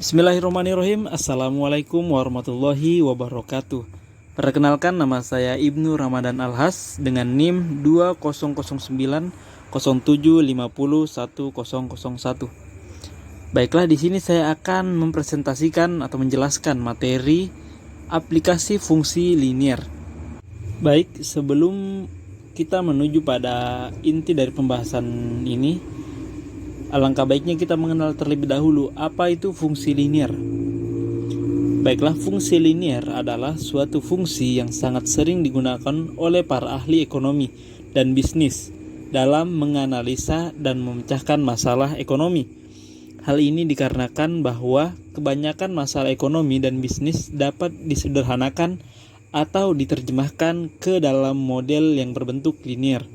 Bismillahirrahmanirrahim. Assalamualaikum warahmatullahi wabarakatuh. Perkenalkan, nama saya Ibnu Ramadan Alhas dengan NIM 200907501001. Baiklah, di sini saya akan mempresentasikan atau menjelaskan materi aplikasi fungsi linier. Baik, sebelum kita menuju pada inti dari pembahasan ini, alangkah baiknya kita mengenal terlebih dahulu apa itu fungsi linier. Baiklah, fungsi linier adalah suatu fungsi yang sangat sering digunakan oleh para ahli ekonomi dan bisnis dalam menganalisa dan memecahkan masalah ekonomi. Hal ini dikarenakan bahwa kebanyakan masalah ekonomi dan bisnis dapat disederhanakan atau diterjemahkan ke dalam model yang berbentuk linier.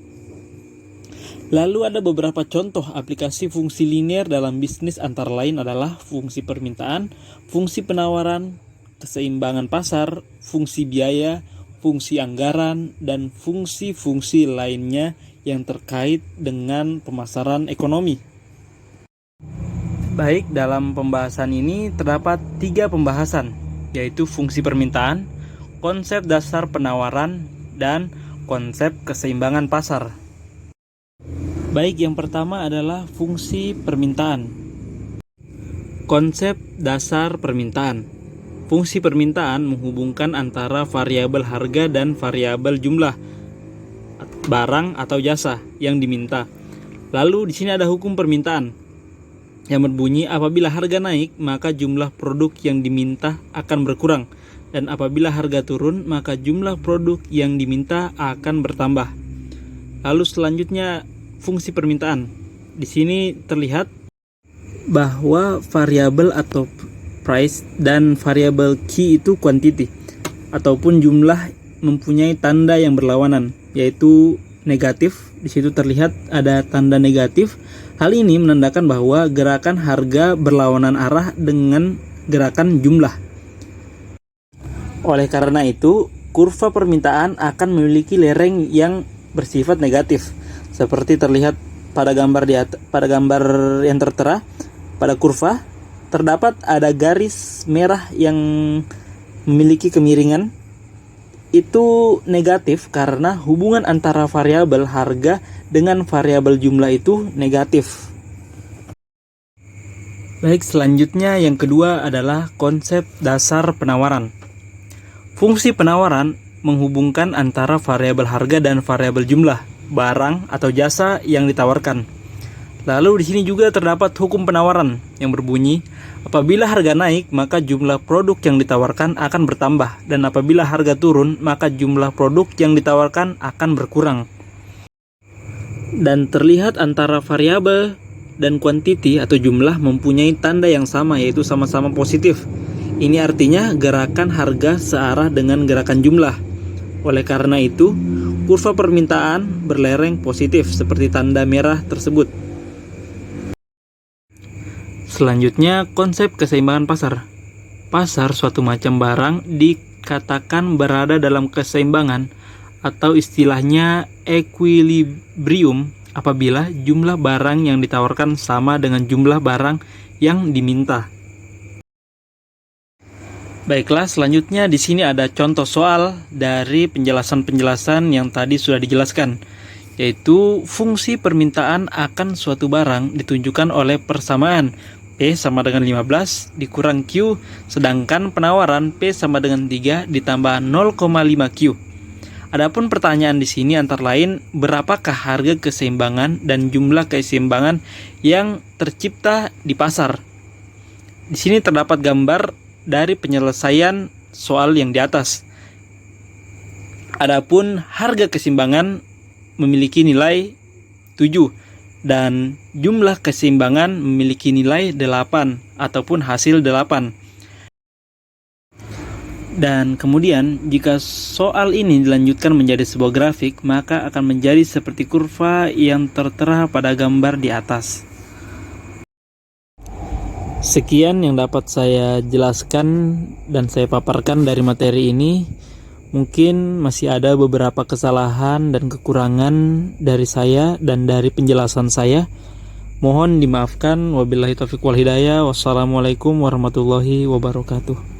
Lalu ada beberapa contoh aplikasi fungsi linier dalam bisnis, antara lain adalah fungsi permintaan, fungsi penawaran, keseimbangan pasar, fungsi biaya, fungsi anggaran, dan fungsi-fungsi lainnya yang terkait dengan pemasaran ekonomi. Baik, dalam pembahasan ini terdapat 3 pembahasan, yaitu fungsi permintaan, konsep dasar penawaran, dan konsep keseimbangan pasar. Baik, yang pertama adalah fungsi permintaan. Konsep dasar permintaan. Fungsi permintaan menghubungkan antara variabel harga dan variabel jumlah barang atau jasa yang diminta. Lalu di sini ada hukum permintaan yang berbunyi apabila harga naik, maka jumlah produk yang diminta akan berkurang, dan apabila harga turun, maka jumlah produk yang diminta akan bertambah. Lalu selanjutnya fungsi permintaan. Di sini terlihat bahwa variabel atau price dan variabel key itu quantity ataupun jumlah mempunyai tanda yang berlawanan, yaitu negatif. Di situ terlihat ada tanda negatif. Hal ini menandakan bahwa gerakan harga berlawanan arah dengan gerakan jumlah. Oleh karena itu, kurva permintaan akan memiliki lereng yang bersifat negatif, seperti terlihat pada gambar yang tertera. Pada kurva terdapat ada garis merah yang memiliki kemiringan. Itu negatif karena hubungan antara variabel harga dengan variabel jumlah itu negatif. Baik, selanjutnya yang kedua adalah konsep dasar penawaran. Fungsi penawaran menghubungkan antara variabel harga dan variabel jumlah barang atau jasa yang ditawarkan. Lalu di sini juga terdapat hukum penawaran yang berbunyi apabila harga naik, maka jumlah produk yang ditawarkan akan bertambah, dan apabila harga turun, maka jumlah produk yang ditawarkan akan berkurang. Dan terlihat antara variabel dan kuantiti atau jumlah mempunyai tanda yang sama, yaitu sama-sama positif. Ini artinya gerakan harga searah dengan gerakan jumlah. Oleh karena itu, kurva permintaan berlereng positif seperti tanda merah tersebut. Selanjutnya, konsep keseimbangan pasar. Pasar suatu macam barang dikatakan berada dalam keseimbangan atau istilahnya equilibrium apabila jumlah barang yang ditawarkan sama dengan jumlah barang yang diminta. Baiklah, selanjutnya di sini ada contoh soal dari penjelasan-penjelasan yang tadi sudah dijelaskan, yaitu fungsi permintaan akan suatu barang ditunjukkan oleh persamaan P sama dengan 15 dikurang Q, sedangkan penawaran P sama dengan 3 ditambah 0,5 Q. Adapun pertanyaan di sini antara lain, berapakah harga keseimbangan dan jumlah keseimbangan yang tercipta di pasar? Di sini terdapat gambar dari penyelesaian soal yang di atas. Adapun harga keseimbangan memiliki nilai 7 dan jumlah keseimbangan memiliki nilai 8 ataupun hasil 8. Dan kemudian jika soal ini dilanjutkan menjadi sebuah grafik, maka akan menjadi seperti kurva yang tertera pada gambar di atas. Sekian yang dapat saya jelaskan dan saya paparkan dari materi ini. Mungkin masih ada beberapa kesalahan dan kekurangan dari saya dan dari penjelasan saya. Mohon dimaafkan. Wabillahi taufiq wal hidayah. Wassalamualaikum warahmatullahi wabarakatuh.